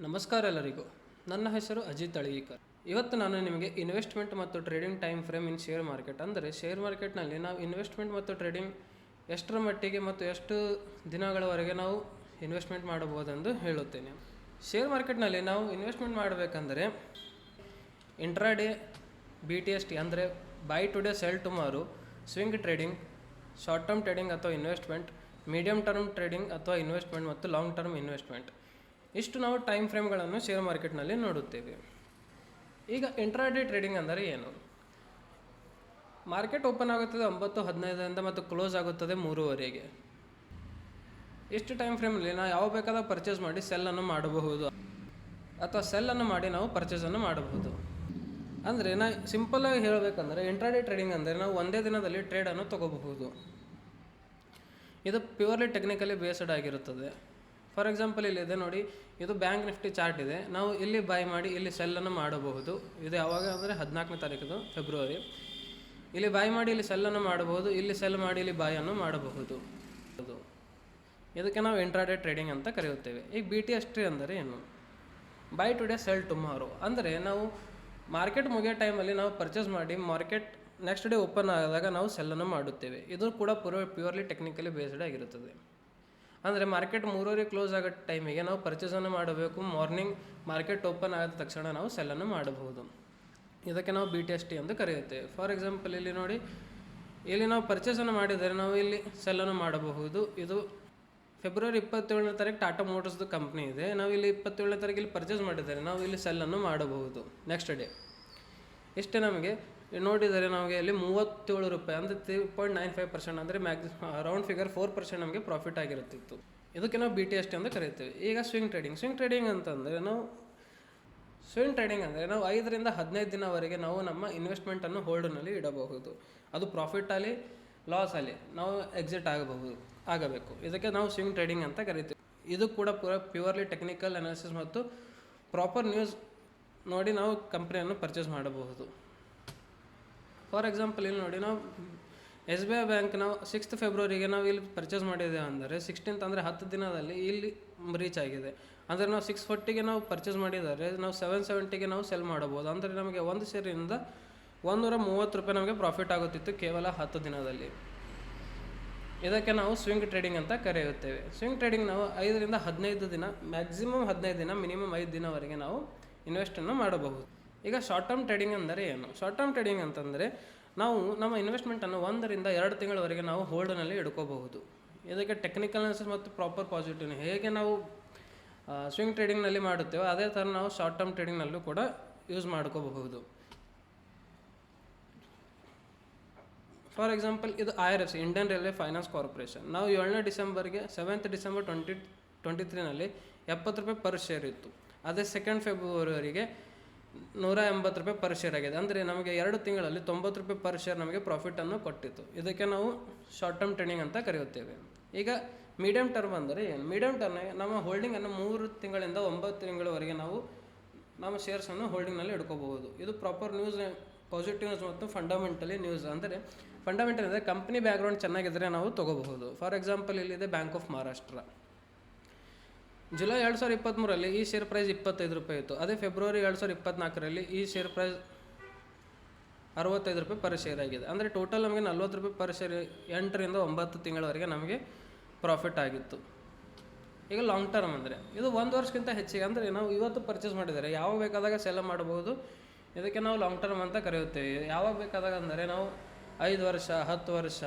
ನಮಸ್ಕಾರ ಎಲ್ಲರಿಗೂ. ನನ್ನ ಹೆಸರು ಅಜಿತ್ ಅಳಗೀಕರ್. ಇವತ್ತು ನಾನು ನಿಮಗೆ ಇನ್ವೆಸ್ಟ್ಮೆಂಟ್ ಮತ್ತು ಟ್ರೇಡಿಂಗ್ ಟೈಮ್ ಫ್ರೇಮ್ ಇನ್ ಶೇರ್ ಮಾರ್ಕೆಟ್, ಅಂದರೆ ಶೇರ್ ಮಾರ್ಕೆಟ್ನಲ್ಲಿ ನಾವು ಇನ್ವೆಸ್ಟ್ಮೆಂಟ್ ಮತ್ತು ಟ್ರೇಡಿಂಗ್ ಎಷ್ಟರ ಮಟ್ಟಿಗೆ ಮತ್ತು ಎಷ್ಟು ದಿನಗಳವರೆಗೆ ನಾವು ಇನ್ವೆಸ್ಟ್ಮೆಂಟ್ ಮಾಡಬಹುದೆಂದು ಹೇಳುತ್ತೇನೆ. ಶೇರ್ ಮಾರ್ಕೆಟ್ನಲ್ಲಿ ನಾವು ಇನ್ವೆಸ್ಟ್ಮೆಂಟ್ ಮಾಡಬೇಕಂದರೆ ಇಂಟ್ರಾಡೇ, BTST ಅಂದರೆ by today cell tomorrow, swing trading, short term trading ಅಥವಾ ಇನ್ವೆಸ್ಟ್ಮೆಂಟ್, ಮೀಡಿಯಮ್ ಟರ್ಮ್ ಟ್ರೇಡಿಂಗ್ ಅಥವಾ ಇನ್ವೆಸ್ಟ್ಮೆಂಟ್ ಮತ್ತು ಲಾಂಗ್ ಟರ್ಮ್ ಇನ್ವೆಸ್ಟ್ಮೆಂಟ್, ಇಷ್ಟು ನಾವು ಟೈಮ್ ಫ್ರೇಮ್ಗಳನ್ನು ಶೇರ್ ಮಾರ್ಕೆಟ್ನಲ್ಲಿ ನೋಡುತ್ತೇವೆ. ಈಗ ಇಂಟ್ರಾಡೇ ಟ್ರೇಡಿಂಗ್ ಅಂದರೆ ಏನು? ಮಾರ್ಕೆಟ್ ಓಪನ್ ಆಗುತ್ತದೆ 9:15 ಮತ್ತು ಕ್ಲೋಸ್ ಆಗುತ್ತದೆ 3:00. ಇಷ್ಟು ಟೈಮ್ ಫ್ರೇಮಲ್ಲಿ ನಾವು ಯಾವ ಬೇಕಾದಾಗ ಪರ್ಚೇಸ್ ಮಾಡಿ ಸೆಲ್ಲನ್ನು ಮಾಡಬಹುದು ಅಥವಾ ಸೆಲ್ಲನ್ನು ಮಾಡಿ ನಾವು ಪರ್ಚೇಸನ್ನು ಮಾಡಬಹುದು. ಅಂದರೆ ಸಿಂಪಲ್ಲಾಗಿ ಹೇಳಬೇಕಂದ್ರೆ ಇಂಟ್ರಾಡೇ ಟ್ರೇಡಿಂಗ್ ಅಂದರೆ ನಾವು ಒಂದೇ ದಿನದಲ್ಲಿ ಟ್ರೇಡನ್ನು ತಗೋಬಹುದು. ಇದು ಪ್ಯೂರ್ಲಿ ಟೆಕ್ನಿಕಲಿ ಬೇಸ್ಡ್ ಆಗಿರುತ್ತದೆ. ಫಾರ್ ಎಕ್ಸಾಂಪಲ್ ಇಲ್ಲಿದೆ ನೋಡಿ, ಇದು ಬ್ಯಾಂಕ್ ನಿಫ್ಟಿ ಚಾರ್ಟ್ ಇದೆ. ನಾವು ಇಲ್ಲಿ ಬೈ ಮಾಡಿ ಇಲ್ಲಿ ಸೆಲ್ಲನ್ನು ಮಾಡಬಹುದು. ಇದು ಯಾವಾಗ ಅಂದರೆ 14ನೇ ತಾರೀಕು ಫೆಬ್ರವರಿ. ಇಲ್ಲಿ ಬೈ ಮಾಡಿ ಇಲ್ಲಿ ಸೆಲ್ಲನ್ನು ಮಾಡಬಹುದು, ಇಲ್ಲಿ ಸೆಲ್ ಮಾಡಿ ಇಲ್ಲಿ ಬಾಯನ್ನು ಮಾಡಬಹುದು. ಇದಕ್ಕೆ ನಾವು ಇಂಟ್ರಾಡೇ ಟ್ರೇಡಿಂಗ್ ಅಂತ ಕರೆಯುತ್ತೇವೆ. ಈಗ BTST ಅಂದರೆ ಏನು? ಬೈ ಟುಡೇ ಸೆಲ್ ಟುಮಾರೋ ಅಂದರೆ ನಾವು ಮಾರ್ಕೆಟ್ ಮುಗಿಯೋ ಟೈಮಲ್ಲಿ ನಾವು ಪರ್ಚೇಸ್ ಮಾಡಿ ಮಾರ್ಕೆಟ್ ನೆಕ್ಸ್ಟ್ ಡೇ ಓಪನ್ ಆದಾಗ ನಾವು ಸೆಲ್ಲನ್ನು ಮಾಡುತ್ತೇವೆ. ಇದು ಕೂಡ ಪ್ಯೂರ್ಲಿ ಟೆಕ್ನಿಕಲಿ ಬೇಸ್ಡ್ ಆಗಿರುತ್ತದೆ. ಅಂದರೆ ಮಾರ್ಕೆಟ್ 3:00 ಕ್ಲೋಸ್ ಆಗೋ ಟೈಮಿಗೆ ನಾವು ಪರ್ಚೇಸನ್ನು ಮಾಡಬೇಕು. ಮಾರ್ನಿಂಗ್ ಮಾರ್ಕೆಟ್ ಓಪನ್ ಆದ ತಕ್ಷಣ ನಾವು ಸೆಲ್ಲನ್ನು ಮಾಡಬಹುದು. ಇದಕ್ಕೆ ನಾವು BTST ಎಂದು ಕರೆಯುತ್ತೇವೆ. ಫಾರ್ ಎಕ್ಸಾಂಪಲ್ ಇಲ್ಲಿ ನೋಡಿ, ಇಲ್ಲಿ ನಾವು ಪರ್ಚೇಸನ್ನು ಮಾಡಿದರೆ ನಾವು ಇಲ್ಲಿ ಸೆಲ್ಲನ್ನು ಮಾಡಬಹುದು. ಇದು ಫೆಬ್ರವರಿ 27ನೇ ತಾರೀಕು ಟಾಟಾ ಮೋಟರ್ಸ್ದು ಕಂಪ್ನಿ ಇದೆ. ನಾವು ಇಲ್ಲಿ 27ನೇ ತಾರೀಕು ಇಲ್ಲಿ ಪರ್ಚೇಸ್ ಮಾಡಿದರೆ ನಾವು ಇಲ್ಲಿ ಸೆಲ್ಲನ್ನು ಮಾಡಬಹುದು ನೆಕ್ಸ್ಟ್ ಡೇ. ಇಷ್ಟೇ ನಮಗೆ ನೋಡಿದರೆ ನಮಗೆ ಇಲ್ಲಿ 37 ರೂಪಾಯಿ ಅಂದರೆ 3.95% ಅಂದರೆ ರೌಂಡ್ ಫಿಗರ್ 4% ನಮಗೆ ಪ್ರಾಫಿಟ್ ಆಗಿರುತ್ತಿತ್ತು. ಇದಕ್ಕೆ ನಾವು BTST ಅಂತ ಕರೀತೇವೆ. ಈಗ ಸ್ವಿಂಗ್ ಟ್ರೇಡಿಂಗ್ ಅಂತಂದರೆ ನಾವು 5 ರಿಂದ 15 ದಿನವರೆಗೆ ನಾವು ನಮ್ಮ ಇನ್ವೆಸ್ಟ್ಮೆಂಟನ್ನು ಹೋಲ್ಡ್ನಲ್ಲಿ ಇಡಬಹುದು. ಅದು ಪ್ರಾಫಿಟ್ ಆಗಲಿ ಲಾಸ್ ಆಗಲಿ ನಾವು ಎಕ್ಸಿಟ್ ಆಗಬೇಕು. ಇದಕ್ಕೆ ನಾವು ಸ್ವಿಂಗ್ ಟ್ರೇಡಿಂಗ್ ಅಂತ ಕರಿತೀವಿ. ಇದು ಕೂಡ ಪ್ಯೂರ್ಲಿ ಟೆಕ್ನಿಕಲ್ ಅನಾಲಿಸಿಸ್ ಮತ್ತು ಪ್ರಾಪರ್ ನ್ಯೂಸ್ ನೋಡಿ ನಾವು ಕಂಪ್ನಿಯನ್ನು ಪರ್ಚೇಸ್ ಮಾಡಬಹುದು. ಫಾರ್ ಎಕ್ಸಾಂಪಲ್ ಇಲ್ಲಿ ನೋಡಿ, ನಾವು SBI ಬ್ಯಾಂಕ್ ನಾವು 6th ಫೆಬ್ರವರಿಗೆ ನಾವು ಇಲ್ಲಿ ಪರ್ಚೇಸ್ ಮಾಡಿದ್ದೇವೆ ಅಂದರೆ 16th ಅಂದರೆ 10 ದಿನದಲ್ಲಿ ಇಲ್ಲಿ ರೀಚ್ ಆಗಿದೆ. ಅಂದರೆ ನಾವು 640ಗೆ ನಾವು ಪರ್ಚೇಸ್ ಮಾಡಿದರೆ ನಾವು 770ಗೆ ನಾವು ಸೆಲ್ ಮಾಡಬಹುದು. ಅಂದರೆ ನಮಗೆ ಒಂದು ಶೇರಿಂದ 130 ರೂಪಾಯಿ ನಮಗೆ ಪ್ರಾಫಿಟ್ ಆಗುತ್ತಿತ್ತು ಕೇವಲ 10 ದಿನದಲ್ಲಿ. ಇದಕ್ಕೆ ನಾವು ಸ್ವಿಂಗ್ ಟ್ರೇಡಿಂಗ್ ಅಂತ ಕರೆಯುತ್ತೇವೆ. ಸ್ವಿಂಗ್ ಟ್ರೇಡಿಂಗ್ ನಾವು 5 ರಿಂದ 15 ದಿನ, ಮ್ಯಾಕ್ಸಿಮಮ್ 15 ದಿನ, ಮಿನಿಮಮ್ 5 ದಿನವರೆಗೆ ನಾವು ಇನ್ವೆಸ್ಟನ್ನು ಮಾಡಬಹುದು. ಈಗ ಶಾರ್ಟ್ ಟರ್ಮ್ ಟ್ರೇಡಿಂಗ್ ಅಂದರೆ ಏನು? ಶಾರ್ಟ್ ಟರ್ಮ್ ಟ್ರೇಡಿಂಗ್ ಅಂತಂದರೆ ನಾವು ನಮ್ಮ ಇನ್ವೆಸ್ಟ್ಮೆಂಟನ್ನು 1 ರಿಂದ 2 ತಿಂಗಳವರೆಗೆ ನಾವು ಹೋಲ್ಡ್ನಲ್ಲಿ ಇಡ್ಕೋಬಹುದು. ಇದಕ್ಕೆ ಟೆಕ್ನಿಕಲ್ ಅನಾಲಿಸಿಸ್ ಮತ್ತು ಪ್ರಾಪರ್ ಪಾಸಿಟಿವ್ ಹೇಗೆ ನಾವು ಸ್ವಿಂಗ್ ಟ್ರೇಡಿಂಗ್ನಲ್ಲಿ ಮಾಡುತ್ತೇವೆ ಅದೇ ಥರ ನಾವು ಶಾರ್ಟ್ ಟರ್ಮ್ ಟ್ರೇಡಿಂಗ್ನಲ್ಲೂ ಕೂಡ ಯೂಸ್ ಮಾಡ್ಕೋಬಹುದು. ಫಾರ್ ಎಕ್ಸಾಂಪಲ್ ಇದು IRFC, Indian railway finance corporation. ನಾವು 7ನೇ ಡಿಸೆಂಬರ್ಗೆ 7th ಡಿಸೆಂಬರ್ 2023ನಲ್ಲಿ 70 ರೂಪಾಯಿ ಪರ್ ಶೇರ್ ಇತ್ತು. ಅದೇ 2nd ಫೆಬ್ರವರಿಗೆ 180 ರೂಪಾಯಿ ಪರ್ ಶೇರ್ ಆಗಿದೆ. ಅಂದರೆ ನಮಗೆ 2 ತಿಂಗಳಲ್ಲಿ 90 ರೂಪಾಯಿ ಪರ್ ಶೇರ್ ನಮಗೆ ಪ್ರಾಫಿಟನ್ನು ಕೊಟ್ಟಿತ್ತು. ಇದಕ್ಕೆ ನಾವು ಶಾರ್ಟ್ ಟರ್ಮ್ ಟ್ರೇಡಿಂಗ್ ಅಂತ ಕರೆಯುತ್ತೇವೆ. ಈಗ ಮೀಡಿಯಮ್ ಟರ್ಮ್ ಅಂದರೆ ಏನು? ಮೀಡಿಯಮ್ ಟರ್ಮ್ ನಮ್ಮ ಹೋಲ್ಡಿಂಗನ್ನು 3 ತಿಂಗಳಿಂದ 9 ತಿಂಗಳವರೆಗೆ ನಾವು ನಮ್ಮ ಶೇರ್ಸನ್ನು ಹೋಲ್ಡಿಂಗ್ನಲ್ಲಿ ಇಡ್ಕೋಬಹುದು. ಇದು ಪ್ರಾಪರ್ ನ್ಯೂಸ್, ಪಾಸಿಟಿವ್ ನ್ಯೂಸ್ ಮತ್ತು ಫಂಡಮೆಂಟಲಿ ನ್ಯೂಸ್. ಅಂದರೆ ಫಂಡಮೆಂಟಲ್ ಅಂದರೆ ಕಂಪ್ನಿ ಬ್ಯಾಕ್ಗ್ರೌಂಡ್ ಚೆನ್ನಾಗಿದ್ದರೆ ನಾವು ತೊಗೋಬಹುದು. ಫಾರ್ ಎಕ್ಸಾಂಪಲ್ ಇಲ್ಲಿದೆ ಬ್ಯಾಂಕ್ ಆಫ್ ಮಹಾರಾಷ್ಟ್ರ. ಜುಲೈ 2023ರಲ್ಲಿ ಈ ಶೇರ್ ಪ್ರೈಸ್ 25 ರೂಪಾಯಿ ಇತ್ತು. ಅದೇ ಫೆಬ್ರವರಿ 2024ರಲ್ಲಿ ಈ ಶೇರ್ ಪ್ರೈಸ್ 65 ರೂಪಾಯಿ ಪರ್ ಶೇರ್ ಆಗಿದೆ. ಅಂದರೆ ಟೋಟಲ್ ನಮಗೆ 40 ರೂಪಾಯಿ ಪರ್ ಶೇರ್ 8 ರಿಂದ 9 ತಿಂಗಳವರೆಗೆ ನಮಗೆ ಪ್ರಾಫಿಟ್ ಆಗಿತ್ತು. ಈಗ ಲಾಂಗ್ ಟರ್ಮ್ ಅಂದರೆ ಇದು 1 ವರ್ಷಕ್ಕಿಂತ ಹೆಚ್ಚಿಗೆ, ಅಂದರೆ ನಾವು ಇವತ್ತು ಪರ್ಚೇಸ್ ಮಾಡಿದರೆ ಯಾವಾಗ ಬೇಕಾದಾಗ ಸೆಲ್ ಮಾಡಬಹುದು. ಇದಕ್ಕೆ ನಾವು ಲಾಂಗ್ ಟರ್ಮ್ ಅಂತ ಕರೆಯುತ್ತೇವೆ. ಯಾವಾಗ ಬೇಕಾದಾಗ ಅಂದರೆ ನಾವು 5 ವರ್ಷ 10 ವರ್ಷ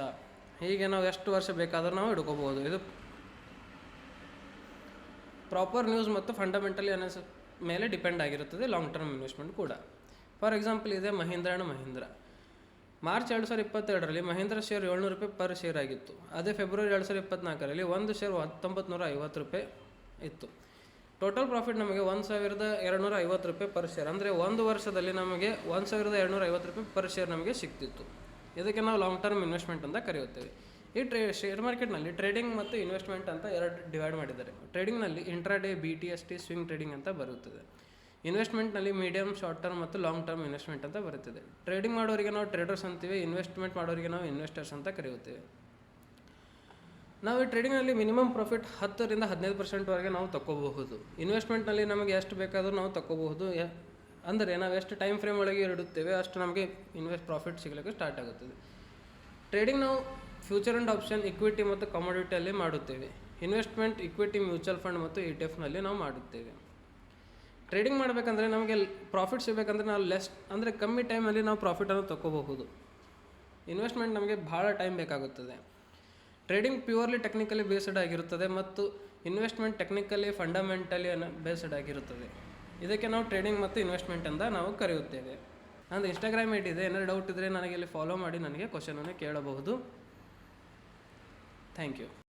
ಹೀಗೆ ನಾವು ಎಷ್ಟು ವರ್ಷ ಬೇಕಾದರೂ ನಾವು ಇಡ್ಕೋಬಹುದು. ಇದು ಪ್ರಾಪರ್ ನ್ಯೂಸ್ ಮತ್ತು ಫಂಡಮೆಂಟಲಿ ಅನಾಲಿಸಿಸ್ ಮೇಲೆ ಡಿಪೆಂಡ್ ಆಗಿರುತ್ತದೆ ಲಾಂಗ್ ಟರ್ಮ್ ಇನ್ವೆಸ್ಟ್ಮೆಂಟ್ ಕೂಡ. ಫಾರ್ ಎಕ್ಸಾಂಪಲ್ ಇದೆ ಮಹೀಂದ್ರ ಆ್ಯಂಡ್ ಮಹೀಂದ್ರ. ಮಾರ್ಚ್ 2022ರಲ್ಲಿ ಮಹೀಂದ್ರ ಶೇರ್ 700 ರೂಪಾಯಿ ಪರ್ ಶೇರ್ ಆಗಿತ್ತು. ಅದೇ ಫೆಬ್ರವರಿ 2024ರಲ್ಲಿ ಒಂದು ಶೇರ್ 1950 ರೂಪಾಯಿ ಇತ್ತು. ಟೋಟಲ್ ಪ್ರಾಫಿಟ್ ನಮಗೆ 1250 ರೂಪಾಯಿ ಪರ್ ಶೇರ್, ಅಂದರೆ 1 ವರ್ಷದಲ್ಲಿ ನಮಗೆ 1250 ರೂಪಾಯಿ ಪರ್ ಶೇರ್ ನಮಗೆ ಸಿಗ್ತಿತ್ತು. ಇದಕ್ಕೆ ನಾವು ಲಾಂಗ್ ಟರ್ಮ್ ಇನ್ವೆಸ್ಟ್ಮೆಂಟ್ ಅಂತ ಕರೆಯುತ್ತೇವೆ. ಈ ಶೇರ್ ಮಾರ್ಕೆಟ್ನಲ್ಲಿ ಟ್ರೇಡಿಂಗ್ ಮತ್ತು ಇನ್ವೆಸ್ಟ್ಮೆಂಟ್ ಅಂತ 2 ಡಿವೈಡ್ ಮಾಡಿದ್ದಾರೆ. ಟ್ರೇಡಿಂಗ್ನಲ್ಲಿ ಇಂಟ್ರಾಡೇ, BTST, ಸ್ವಿಂಗ್ ಟ್ರೇಡಿಂಗ್ ಅಂತ ಬರುತ್ತದೆ. ಇನ್ವೆಸ್ಟ್ಮೆಂಟ್ನಲ್ಲಿ ಮೀಡಿಯಮ್, ಶಾರ್ಟ್ ಟರ್ಮ್ ಮತ್ತು ಲಾಂಗ್ ಟರ್ಮ್ ಇನ್ವೆಸ್ಟ್ಮೆಂಟ್ ಅಂತ ಬರುತ್ತದೆ. ಟ್ರೇಡಿಂಗ್ ಮಾಡೋರಿಗೆ ನಾವು ಟ್ರೇಡರ್ಸ್ ಅಂತೀವಿ, ಇನ್ವೆಸ್ಟ್ಮೆಂಟ್ ಮಾಡೋರಿಗೆ ನಾವು ಇನ್ವೆಸ್ಟರ್ಸ್ ಅಂತ ಕರೆಯುತ್ತೇವೆ. ನಾವು ಈ ಟ್ರೇಡಿಂಗ್ನಲ್ಲಿ ಮಿನಿಮಮ್ ಪ್ರಾಫಿಟ್ 10-15% ನಾವು ತಗೋಬಹುದು. ಇನ್ವೆಸ್ಟ್ಮೆಂಟ್ನಲ್ಲಿ ನಮಗೆ ಎಷ್ಟು ಬೇಕಾದರೂ ನಾವು ತಗೋಬಹುದು. ಅಂದರೆ ನಾವು ಎಷ್ಟು ಟೈಮ್ ಫ್ರೇಮ್ ಒಳಗೆ ಇಡುತ್ತೇವೆ ಅಷ್ಟು ನಮಗೆ ಪ್ರಾಫಿಟ್ ಸಿಗಲಿಕ್ಕೆ ಸ್ಟಾರ್ಟ್ ಆಗುತ್ತದೆ. ಟ್ರೇಡಿಂಗ್ ನಾವು ಫ್ಯೂಚರ್ ಆ್ಯಂಡ್ ಆಪ್ಷನ್, ಇಕ್ವಿಟಿ ಮತ್ತು ಕಮೋಡಿಟಿಯಲ್ಲಿ ಮಾಡುತ್ತೇವೆ. ಇನ್ವೆಸ್ಟ್ಮೆಂಟ್ ಇಕ್ವಿಟಿ, ಮ್ಯೂಚುವಲ್ ಫಂಡ್ ಮತ್ತು ETF ನಾವು ಮಾಡುತ್ತೇವೆ. ಟ್ರೇಡಿಂಗ್ ಮಾಡಬೇಕಂದ್ರೆ ನಮಗೆ ಪ್ರಾಫಿಟ್ ಸಿಗಬೇಕಂದ್ರೆ ನಾವು ಕಮ್ಮಿ ಟೈಮಲ್ಲಿ ನಾವು ಪ್ರಾಫಿಟನ್ನು ತಗೋಬಹುದು. ಇನ್ವೆಸ್ಟ್ಮೆಂಟ್ ನಮಗೆ ಭಾಳ ಟೈಮ್ ಬೇಕಾಗುತ್ತದೆ. ಟ್ರೇಡಿಂಗ್ ಪ್ಯೂರ್ಲಿ ಟೆಕ್ನಿಕಲಿ ಬೇಸ್ಡ್ ಆಗಿರುತ್ತದೆ ಮತ್ತು ಇನ್ವೆಸ್ಟ್ಮೆಂಟ್ ಟೆಕ್ನಿಕಲಿ ಫಂಡಮೆಂಟಲಿ ಬೇಸ್ಡ್ ಆಗಿರುತ್ತದೆ. ಇದಕ್ಕೆ ನಾವು ಟ್ರೇಡಿಂಗ್ ಮತ್ತು ಇನ್ವೆಸ್ಟ್ಮೆಂಟ್ ಅಂತ ನಾವು ಕರೆಯುತ್ತೇವೆ. ನಂದು ಇನ್ಸ್ಟಾಗ್ರಾಮ್ ಐಡಿ ಇದೆ. ಏನಾದ್ರು ಡೌಟ್ ಇದ್ದರೆ ನನಗೆ ಇಲ್ಲಿ ಫಾಲೋ ಮಾಡಿ ನನಗೆ ಕ್ವಶನನ್ನು ಕೇಳಬಹುದು. Thank you.